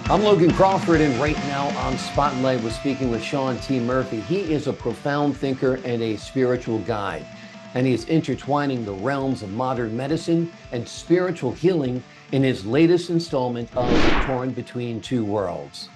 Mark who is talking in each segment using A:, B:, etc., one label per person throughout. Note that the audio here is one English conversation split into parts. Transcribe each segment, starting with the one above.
A: I'm Logan Crawford, and right now on Spotlight, we're speaking with Shawn T. Murphy. He is a profound thinker and a spiritual guide, and he is intertwining the realms of modern medicine and spiritual healing in his latest installment of Torn Between Two Worlds,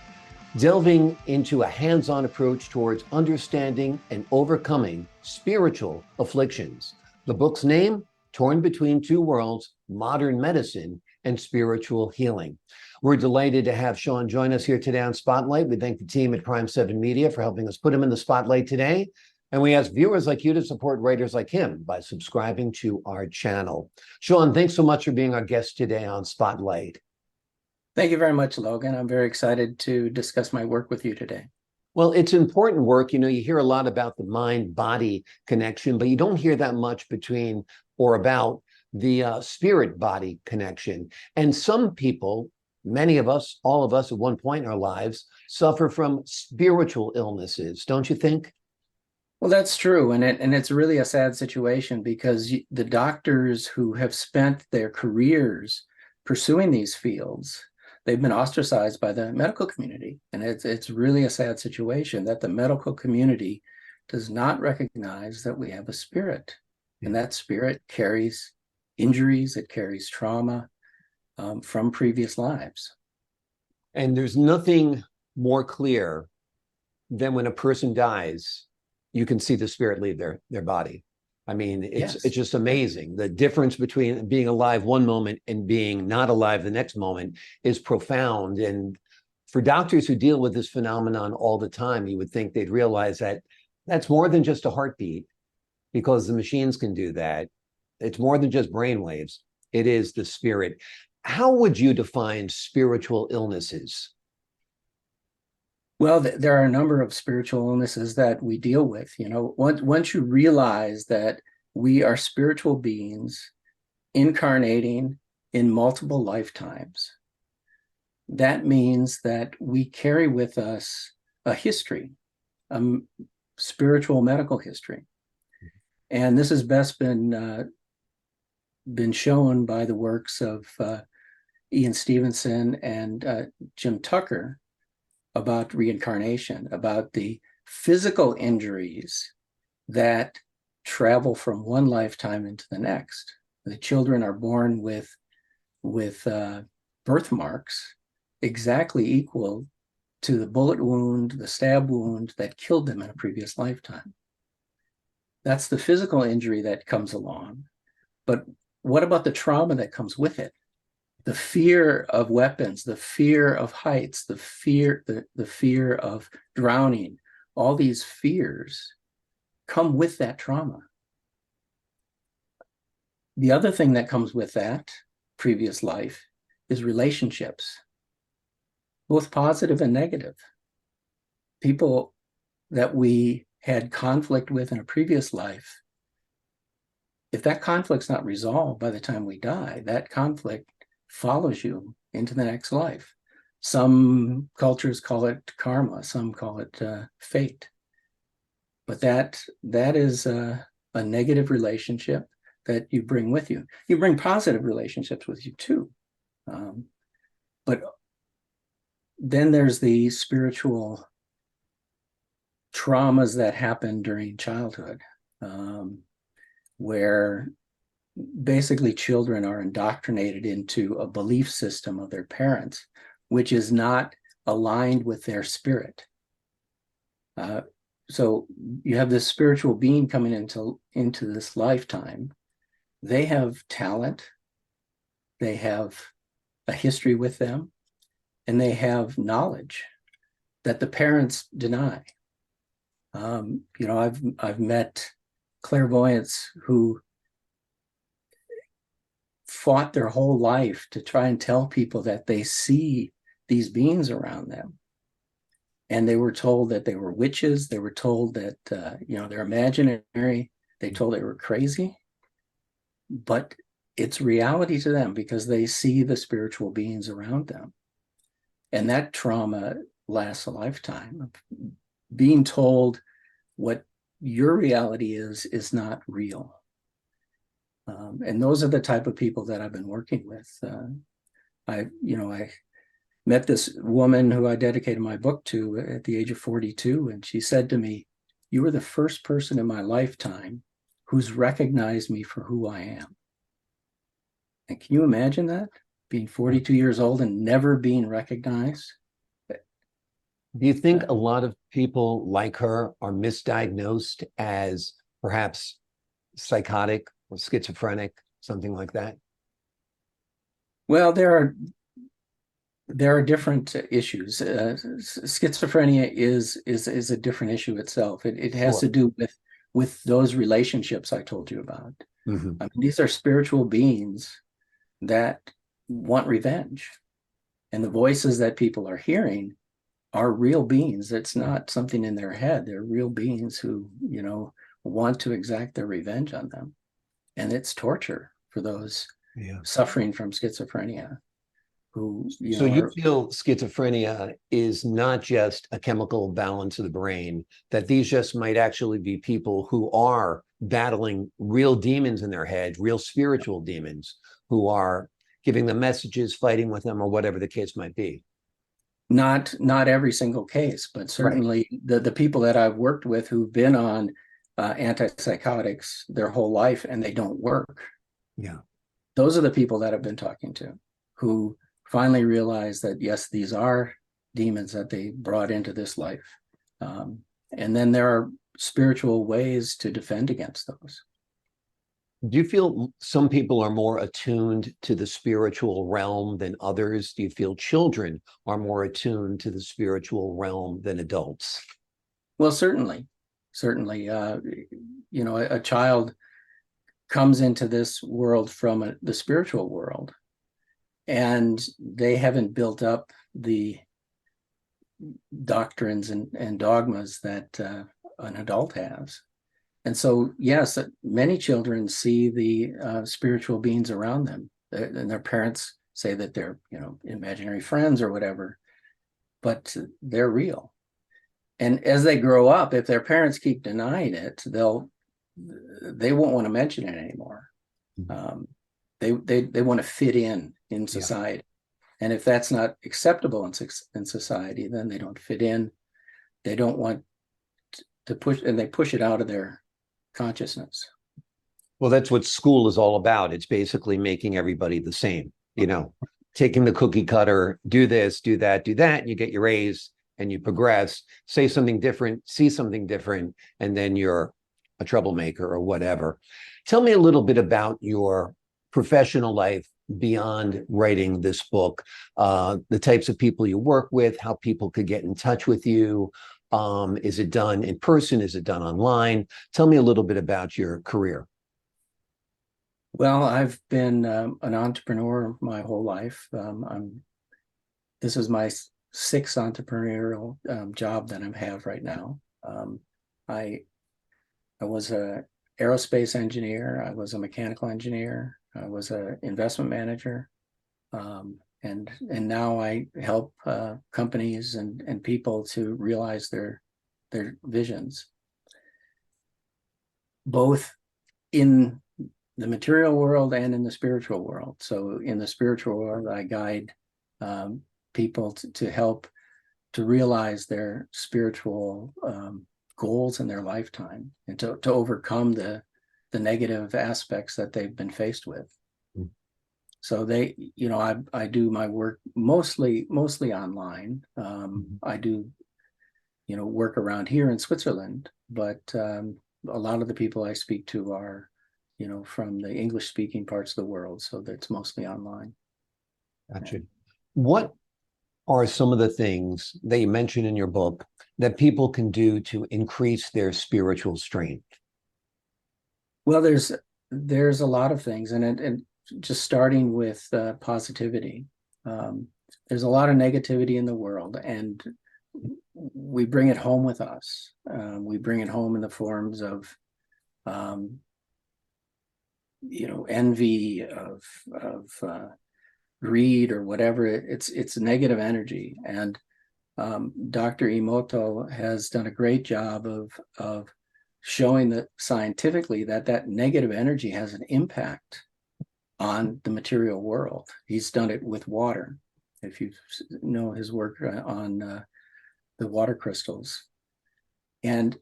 A: delving into a hands-on approach towards understanding and overcoming spiritual afflictions. The book's name, Torn Between Two Worlds, Modern Medicine and Spiritual Healing. We're delighted to have Shawn join us here today on Spotlight. We thank the team at Prime 7 Media for helping us put him in the spotlight today. And we ask viewers like you to support writers like him by subscribing to our channel. Shawn, thanks so much for being our guest today on Spotlight.
B: Thank you very much, Logan. I'm very excited to discuss my work with you today.
A: Well, it's important work. You know, you hear a lot about the mind-body connection, but you don't hear that much between or about the spirit-body connection. And some people, many of us, all of us at one point in our lives, suffer from spiritual illnesses, don't you think?
B: Well, that's true. And it's really a sad situation because the doctors who have spent their careers pursuing these fields, they've been ostracized by the medical community. And it's really a sad situation that the medical community does not recognize that we have a spirit. And that spirit carries injuries, it carries trauma from previous lives.
A: And there's nothing more clear than when a person dies, you can see the spirit leave their body. I mean, it's just amazing. The difference between being alive one moment and being not alive the next moment is profound. And for doctors who deal with this phenomenon all the time, you would think they'd realize that that's more than just a heartbeat, because the machines can do that. It's more than just brainwaves. It is the spirit. How would you define spiritual illnesses?
B: Well, there are a number of spiritual illnesses that we deal with. You know, once you realize that we are spiritual beings incarnating in multiple lifetimes, that means that we carry with us a history, a spiritual medical history. And this has best been shown by the works of Ian Stevenson and Jim Tucker about reincarnation, about the physical injuries that travel from one lifetime into the next. The children are born with birthmarks exactly equal to the bullet wound, the stab wound that killed them in a previous lifetime. That's the physical injury that comes along. But what about the trauma that comes with it? The fear of weapons, the fear of heights, the fear of drowning, all these fears come with that trauma. The other thing that comes with that previous life is relationships, both positive and negative. People that we had conflict with in a previous life, if that conflict's not resolved by the time we die, that conflict follows you into the next life. Some cultures call it karma, some call it fate. But that is a negative relationship that you bring with you. You bring positive relationships with you too. But then there's the spiritual traumas that happen during childhood, where basically children are indoctrinated into a belief system of their parents, which is not aligned with their spirit. So you have this spiritual being coming into this lifetime. They have talent, they have a history with them, and they have knowledge that the parents deny. You know, I've met clairvoyants who fought their whole life to try and tell people that they see these beings around them. And they were told that they were witches. They were told that, you know, they're imaginary. They told they were crazy. But it's reality to them because they see the spiritual beings around them. And that trauma lasts a lifetime. Being told what your reality is not real. And those are the type of people that I've been working with. I met this woman who I dedicated my book to at the age of 42, and she said to me, "You were the first person in my lifetime who's recognized me for who I am." And can you imagine that? Being 42 years old and never being recognized?
A: Do you think a lot of people like her are misdiagnosed as perhaps psychotic or schizophrenic, something like that?
B: Well, there are different issues. Schizophrenia is a different issue itself. It has to
A: Sure.
B: do with those relationships I told you about.
A: Hmm.
B: I mean, these are spiritual beings that want revenge, and the voices that people are hearing are real beings. It's not something in their head. They're real beings who, want to exact their revenge on them, and it's torture for those
A: Yeah.
B: suffering from schizophrenia who,
A: So you
B: are
A: feel schizophrenia is not just a chemical balance of the brain, that these just might actually be people who are battling real demons in their head, real spiritual demons who are giving them messages, fighting with them, or whatever the case might be.
B: not every single case, but
A: Right.
B: certainly the people that I've worked with who've been on antipsychotics their whole life and they don't work.
A: Yeah.
B: Those are the people that I've been talking to who finally realize that, yes, these are demons that they brought into this life. Um, and then there are spiritual ways to defend against those.
A: Do you feel some people are more attuned to the spiritual realm than others? Do you feel children are more attuned to the spiritual realm than adults?
B: Well, certainly, a child comes into this world from the spiritual world, and they haven't built up the doctrines and dogmas that an adult has. And so, yes, many children see the spiritual beings around them, and their parents say that they're, imaginary friends or whatever, but they're real. And as they grow up, if their parents keep denying it, they won't want to mention it anymore. Um, they want to fit in
A: Yeah.
B: society, and if that's not acceptable in society, then they don't fit in. They don't want to push, and they push it out of their consciousness.
A: Well, that's what school is all about. It's basically making everybody the same, taking the cookie cutter, do this, do that, do that, and you get your A's and you progress, say something different, see something different, and then you're a troublemaker or whatever. Tell me a little bit about your professional life beyond writing this book, the types of people you work with, how people could get in touch with you. Is it done in person? Is it done online? Tell me a little bit about your career.
B: Well, I've been an entrepreneur my whole life. This is my sixth entrepreneurial job that I have right now. I I was a aerospace engineer. I was a mechanical engineer. I was an investment manager, and now I help companies and people to realize their visions, both in the material world and in the spiritual world. So in the spiritual world, I guide people to help to realize their spiritual goals in their lifetime and to overcome the negative aspects that they've been faced with.
A: Mm.
B: So I do my work mostly online. I do, work around here in Switzerland, but a lot of the people I speak to are, from the English speaking parts of the world. So that's mostly online.
A: Gotcha. What are some of the things that you mention in your book that people can do to increase their spiritual strength?
B: Well, there's a lot of things, and just starting with positivity. Um, there's a lot of negativity in the world, and we bring it home with us. We bring it home in the forms of, um, envy, of greed, or whatever. It's negative energy, and Dr. Emoto has done a great job of showing that scientifically that negative energy has an impact on the material world. He's done it with water. if you know his work on the water crystals. And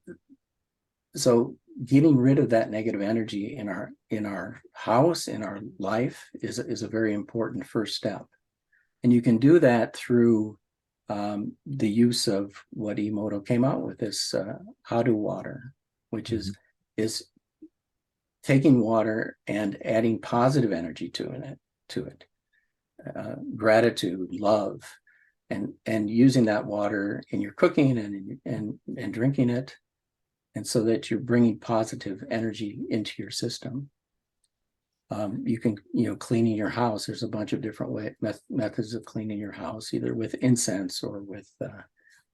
B: so getting rid of that negative energy in our house, in our life, is a very important first step. And you can do that through the use of what Emoto came out with, this Hadu water, which is taking water and adding positive energy to it, gratitude, love, and using that water in your cooking and drinking it, and so that you're bringing positive energy into your system. You can, cleaning your house. There's a bunch of different methods of cleaning your house, either with incense or with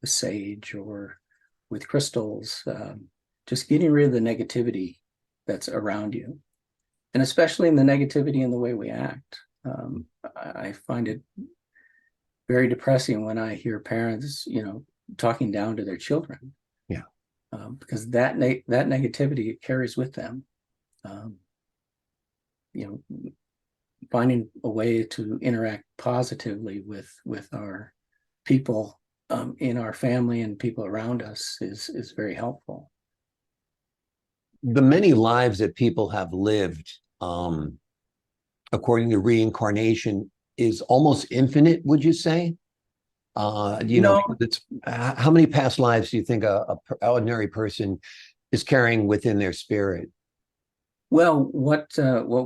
B: sage or with crystals. Just getting rid of the negativity that's around you, and especially in the negativity in the way we act. I find it very depressing when I hear parents, talking down to their children.
A: Yeah.
B: Because that negativity carries with them. Finding a way to interact positively with our people in our family and people around us is very helpful.
A: The many lives that people have lived, according to reincarnation, is almost infinite, would you say? It's how many past lives do you think a ordinary person is carrying within their spirit?
B: Well, what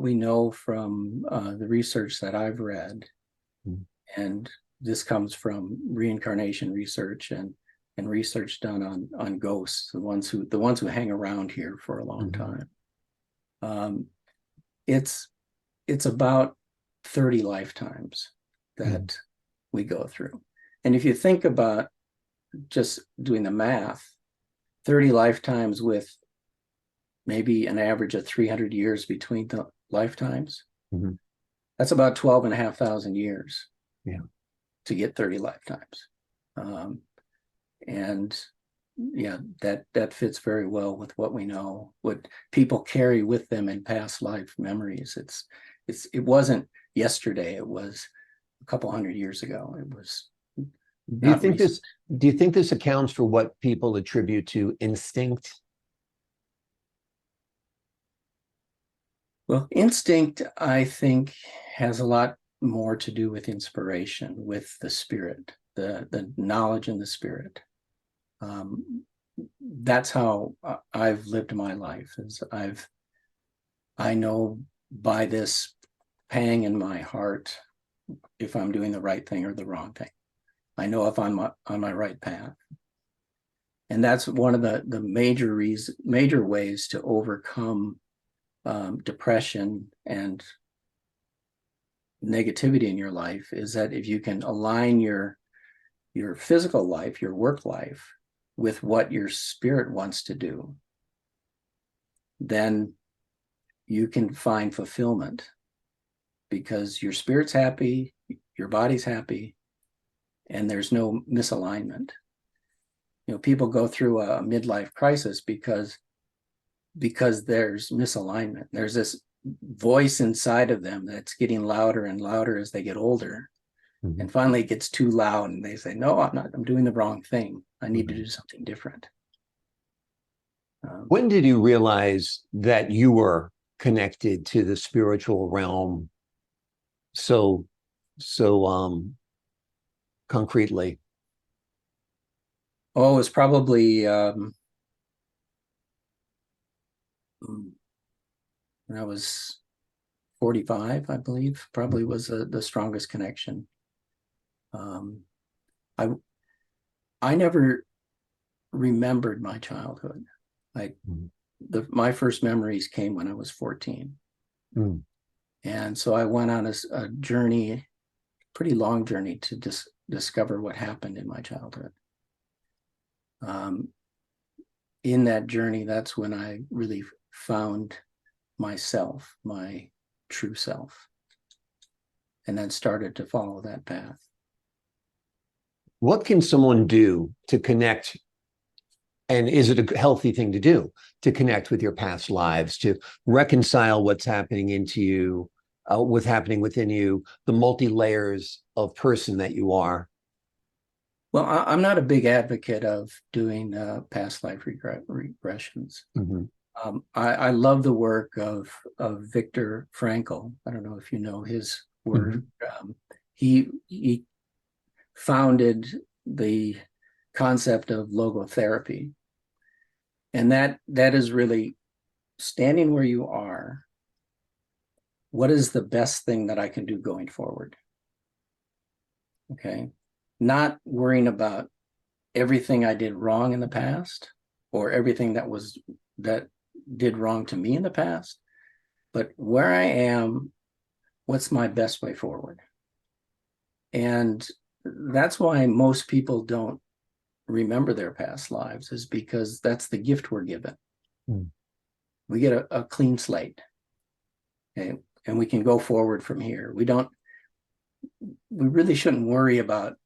B: we know from the research that I've read, and this comes from reincarnation research and research done on ghosts, the ones who hang around here for a long time. It's about 30 lifetimes that we go through. And if you think about just doing the math, 30 lifetimes with maybe an average of 300 years between the lifetimes, that's about 12,500 years to get 30 lifetimes. And yeah, that fits very well with what we know, what people carry with them in past life memories. It wasn't yesterday, it was a couple hundred years ago. It was.
A: Do you think this accounts for what people attribute to instinct?
B: Well, instinct, I think, has a lot more to do with inspiration, with the spirit, the knowledge in the spirit. That's how I've lived my life. I know by this pang in my heart if I'm doing the right thing or the wrong thing. I know if I'm on my right path. And that's one of the major ways to overcome depression and negativity in your life, is that if you can align your physical life, your work life, with what your spirit wants to do, then you can find fulfillment, because your spirit's happy, your body's happy, and there's no misalignment. People go through a midlife crisis because there's misalignment. There's this voice inside of them that's getting louder and louder as they get older. And finally it gets too loud and they say, no, I'm doing the wrong thing. I need to do something different.
A: When did you realize that you were connected to the spiritual realm so concretely?
B: Oh, it was probably when I was 45, I believe, probably was the strongest connection. I never remembered my childhood. My first memories came when I was 14. And so I went on a journey, pretty long journey, to discover what happened in my childhood. In that journey, that's when I really found myself, my true self, and then started to follow that path.
A: What can someone do to connect? And is it a healthy thing to do, to connect with your past lives, to reconcile what's happening into you what's happening within you, the multi-layers of person that you are.
B: Well, I'm not a big advocate of doing past life regressions.
A: Mm-hmm.
B: I love the work of Viktor Frankl. I don't know if you know his work. Mm-hmm. He founded the concept of logotherapy, and that is really standing where you are. What is the best thing that I can do going forward? Okay, not worrying about everything I did wrong in the past or everything that did wrong to me in the past, but where I am, what's my best way forward? And that's why most people don't remember their past lives, is because that's the gift we're given. We get a clean slate, okay, and we can go forward from here. We really shouldn't worry about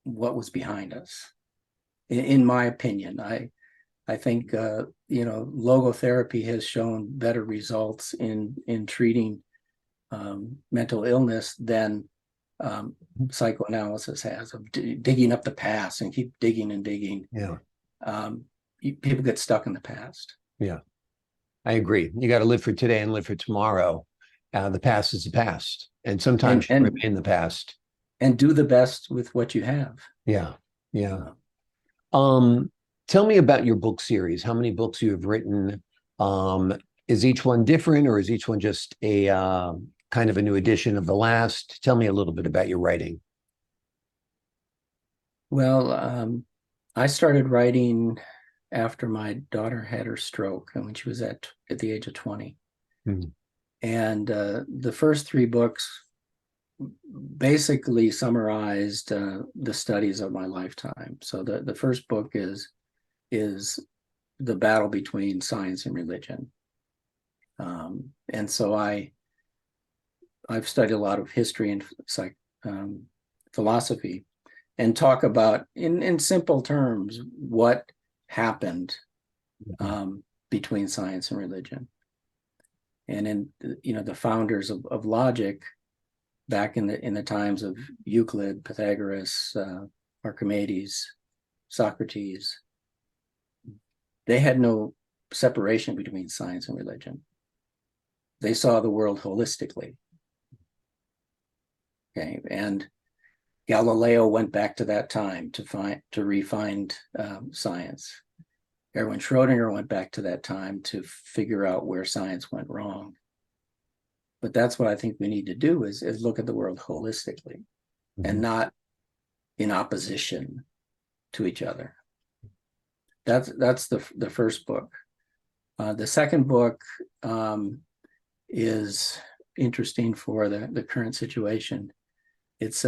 B: what was behind us. In my opinion, I think logotherapy has shown better results in treating mental illness than psychoanalysis has, of digging up the past and keep digging and digging.
A: Yeah.
B: People get stuck in the past.
A: Yeah, I agree. You got to live for today and live for tomorrow. The past is the past, and sometimes you remain the past.
B: And do the best with what you have.
A: Yeah, yeah. Tell me about your book series. How many books you have written? Is each one different, or is each one just a kind of a new edition of the last? Tell me a little bit about your writing.
B: Well, I started writing after my daughter had her stroke, and when she was at the age of 20. Mm-hmm. And the first 3 books basically summarized the studies of my lifetime. So the first book is the battle between science and religion. And so I've studied a lot of history and philosophy, and talk about in simple terms what happened between science and religion. And in the founders of logic back in the times of Euclid, Pythagoras, Archimedes, Socrates, they had no separation between science and religion. They saw the world holistically. Okay, and Galileo went back to that time to refine science. Erwin Schrödinger went back to that time to figure out where science went wrong. But that's what I think we need to do is look at the world holistically, and not in opposition to each other. That's the first book. The second book is interesting for the current situation. It's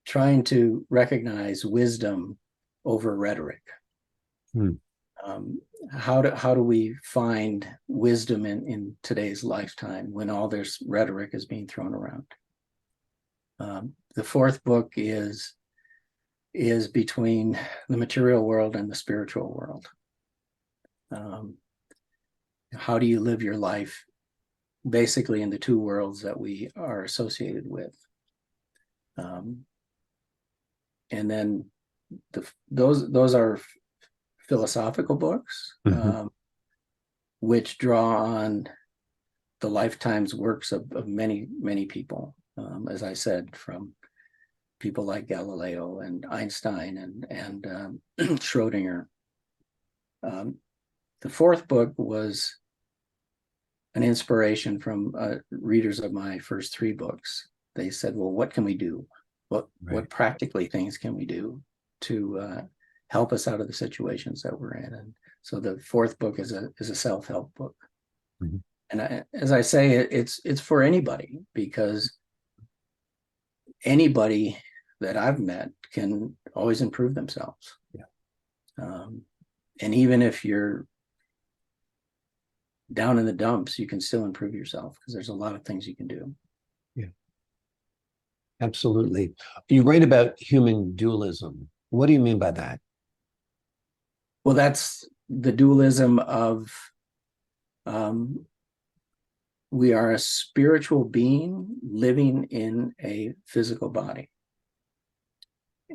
B: trying to recognize wisdom over rhetoric. How do we find wisdom in today's lifetime when all this rhetoric is being thrown around? The fourth book is between the material world and the spiritual world. How do you live your life basically in the 2 worlds that we are associated with? And then those are philosophical books, which draw on the lifetime's works of many, many people, as I said, from people like Galileo and Einstein and Schrödinger. The fourth book was an inspiration from readers of my first 3 books. They said, well, what can we do? What practically things can we do to help us out of the situations that we're in? And so the fourth book is a self-help book. And as I say, it's for anybody, because anybody that I've met can always improve themselves. And even if you're down in the dumps, you can still improve yourself, because there's a lot of things you can do.
A: Absolutely. You write about human dualism. What do you mean by that?
B: Well, that's the dualism of we are a spiritual being living in a physical body.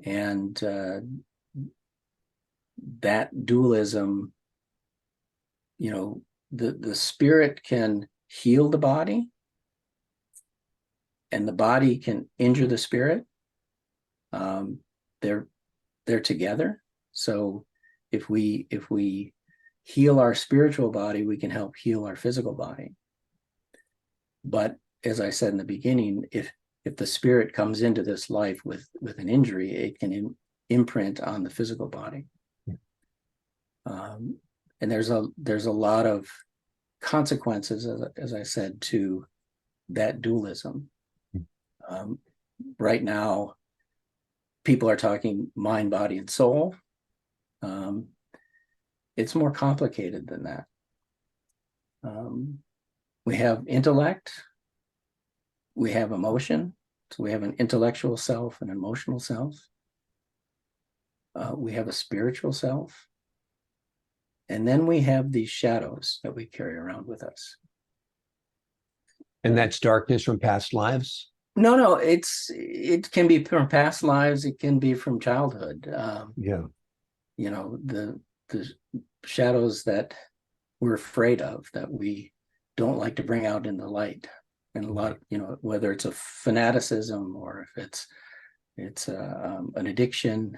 B: And that dualism, the spirit can heal the body, and the body can injure the spirit. They're together. So if we heal our spiritual body, we can help heal our physical body. But as I said in the beginning, if the spirit comes into this life with an injury, it can imprint on the physical body. And there's a lot of consequences, as I said, to that dualism. Right now, people are talking mind, body, and soul. It's more complicated than that. We have intellect, we have emotion, so we have an intellectual self, an emotional self. We have a spiritual self. And then we have these shadows that we carry around with us.
A: And that's darkness from past lives?
B: No, it can be from past lives. It can be from childhood.
A: Yeah.
B: The shadows that we're afraid of, that we don't like to bring out in the light. And a lot, whether it's a fanaticism or if it's an addiction,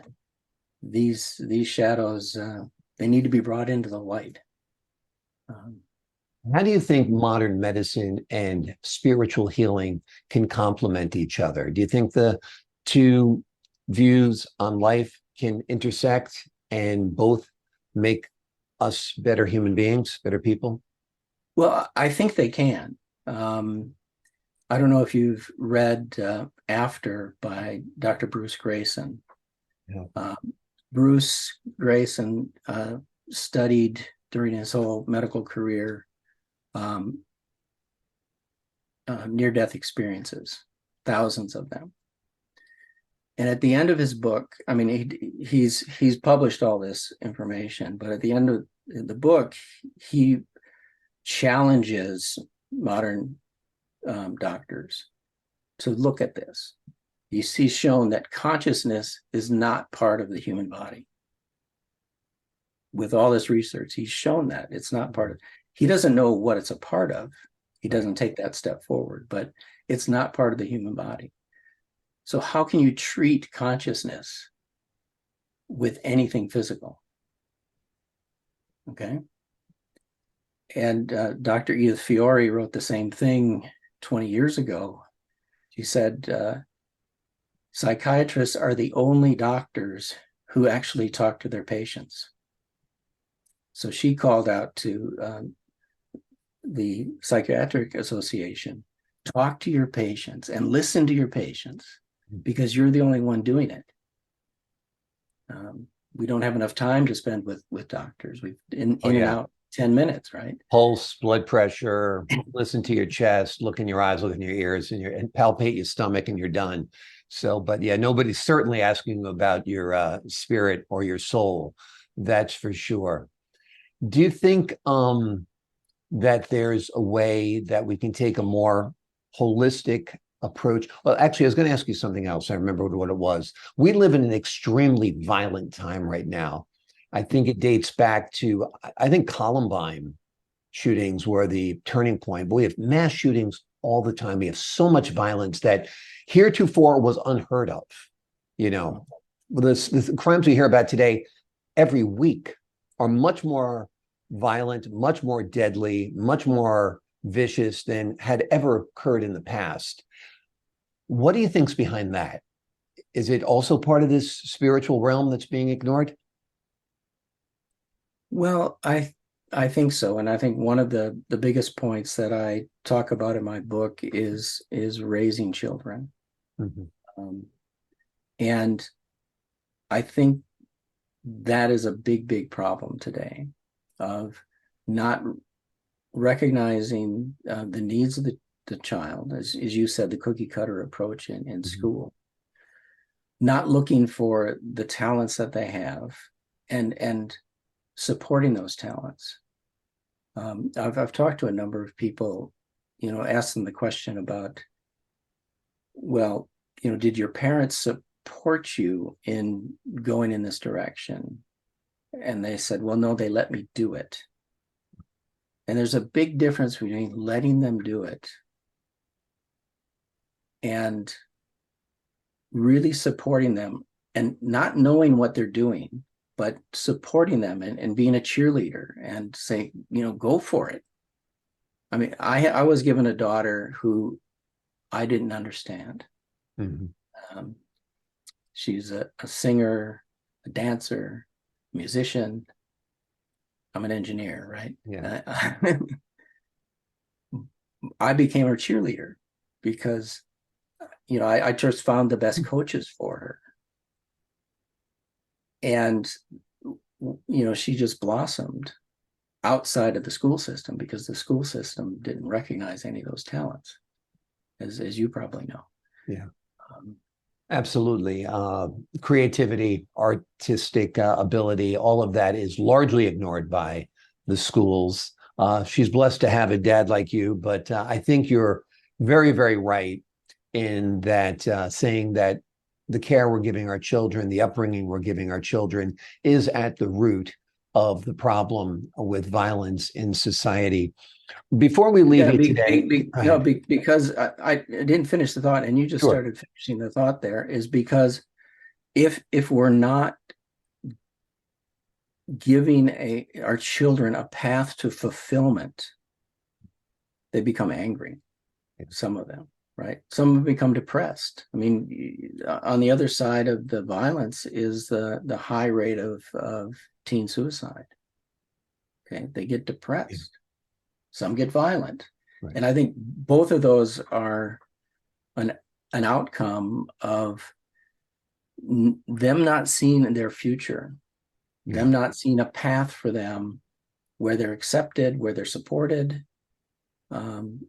B: these shadows, they need to be brought into the light.
A: How do you think modern medicine and spiritual healing can complement each other? Do you think the two views on life can intersect and both make us better human beings, better people?
B: Well, I think they can. I don't know if you've read After by Dr. Bruce Grayson.
A: Yeah.
B: Bruce Grayson studied during his whole medical career near-death experiences, thousands of them. And at the end of his book, I mean, he's published all this information, but at the end of the book, he challenges modern doctors to look at this. He's shown that consciousness is not part of the human body. With all this research, he's shown that it's not part of. He doesn't know what it's a part of. He doesn't take that step forward, but it's not part of the human body. So how can you treat consciousness with anything physical? Okay. And Dr. Edith Fiore wrote the same thing 20 years ago. She said, psychiatrists are the only doctors who actually talk to their patients. So she called out to the Psychiatric Association, talk to your patients and listen to your patients, because you're the only one doing it. We don't have enough time to spend with doctors. We've in and out 10 minutes, right?
A: Pulse, blood pressure, listen to your chest, look in your eyes, look in your ears, and palpate your stomach, and you're done. So, but yeah, nobody's certainly asking you about your spirit or your soul. That's for sure. Do you think that there's a way that we can take a more holistic approach? Well, actually, I was going to ask you something else. I remembered what it was. We live in an extremely violent time right now. I think it dates back to, I think Columbine shootings were the turning point. But we have mass shootings all the time. We have so much violence that heretofore was unheard of. The crimes we hear about today every week are much more violent, much more deadly, much more vicious than had ever occurred in the past. What do you think's behind that? Is it also part of this spiritual realm that's being ignored?
B: Well, I think so. And I think one of the biggest points that I talk about in my book is raising children. Mm-hmm. And I think that is a big problem today, of not recognizing the needs of the child, as you said, the cookie cutter approach in mm-hmm. school, not looking for the talents that they have and supporting those talents. I've talked to a number of people ask them the question about, well, did your parents support you in going in this direction? And they said, well, no, they let me do it. And there's a big difference between letting them do it and really supporting them and not knowing what they're doing, but supporting them and being a cheerleader and say, go for it. I mean, I was given a daughter who I didn't understand. She's a singer, a dancer, musician. I'm an engineer, right?
A: Yeah.
B: I became her cheerleader because, I just found the best coaches for her. And, she just blossomed outside of the school system because the school system didn't recognize any of those talents, as you probably know.
A: Yeah. Absolutely. Creativity, artistic ability, all of that is largely ignored by the schools. She's blessed to have a dad like you, but I think you're very, very right in that saying that the care we're giving our children, the upbringing we're giving our children is at the root of the problem with violence in society. Before we leave you today,
B: because I didn't finish the thought, and you just started finishing the thought there, is because if we're not giving our children a path to fulfillment, they become angry. Some of them, right? Some have become depressed. I mean, on the other side of the violence is the high rate of teen suicide. Okay, they get depressed. Some get violent. Right. And I think both of those are an outcome of them not seeing their future, them not seeing a path for them where they're accepted, where they're supported. And,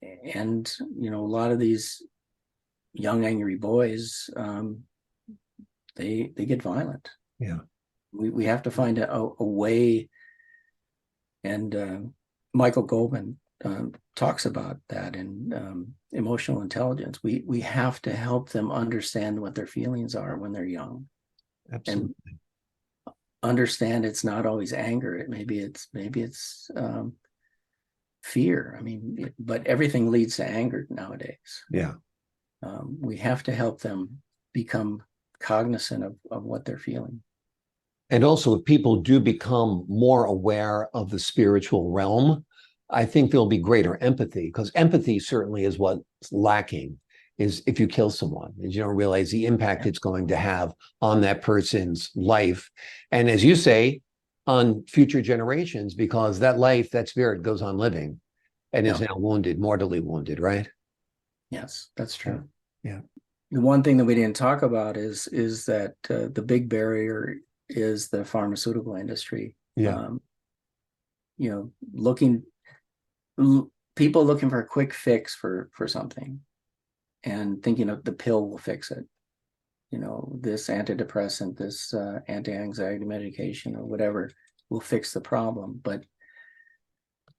B: a lot of these young, angry boys, they get violent.
A: Yeah.
B: We have to find a way. And Michael Goldman talks about that in emotional intelligence. We have to help them understand what their feelings are when they're young.
A: Absolutely.
B: And understand it's not always anger. Maybe it's fear. I mean, but everything leads to anger nowadays.
A: Yeah.
B: We have to help them become cognizant of what they're feeling.
A: And also, if people do become more aware of the spiritual realm, I think there'll be greater empathy, because empathy certainly is what's lacking, is if you kill someone, is you don't realize the impact it's going to have on that person's life. And as you say, on future generations, because that life, that spirit goes on living and is now wounded, mortally wounded, right?
B: Yes, that's true.
A: Yeah.
B: The one thing that we didn't talk about is that the big barrier is the pharmaceutical industry.
A: Yeah.
B: People looking for a quick fix for something and thinking of the pill will fix it. This antidepressant, this anti-anxiety medication or whatever will fix the problem. But,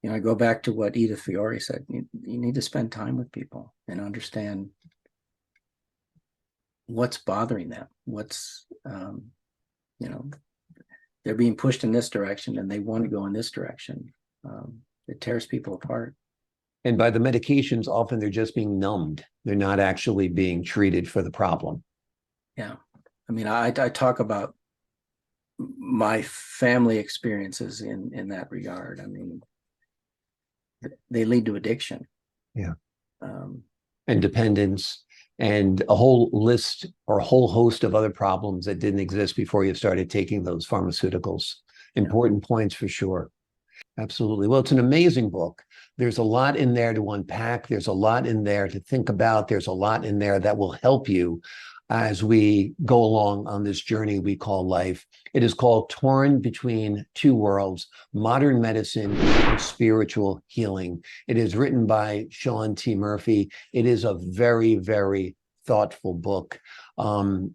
B: I go back to what Edith Fiore said. You need to spend time with people and understand what's bothering them. What's, they're being pushed in this direction and they want to go in this direction. It tears people apart.
A: And by the medications, often they're just being numbed. They're not actually being treated for the problem.
B: Yeah. I mean, I talk about my family experiences in that regard. I mean, they lead to addiction.
A: Yeah. And dependence and a whole list or a whole host of other problems that didn't exist before you started taking those pharmaceuticals. Important points for sure. Absolutely. Well, it's an amazing book. There's a lot in there to unpack. There's a lot in there to think about. There's a lot in there that will help you as we go along on this journey we call life. It is called Torn Between Two Worlds, Modern Medicine and Spiritual Healing. It is written by Shawn T. Murphy. It is a very, very thoughtful book.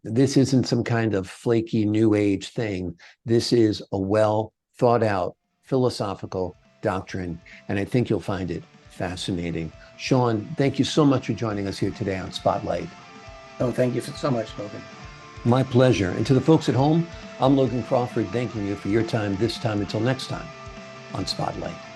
A: This isn't some kind of flaky new age thing. This is a well thought out philosophical doctrine, and I think you'll find it fascinating. Shawn, thank you so much for joining us here today on Spotlight.
B: Oh, thank you so much, Logan.
A: My pleasure. And to the folks at home, I'm Logan Crawford, thanking you for your time this time. Until next time on Spotlight.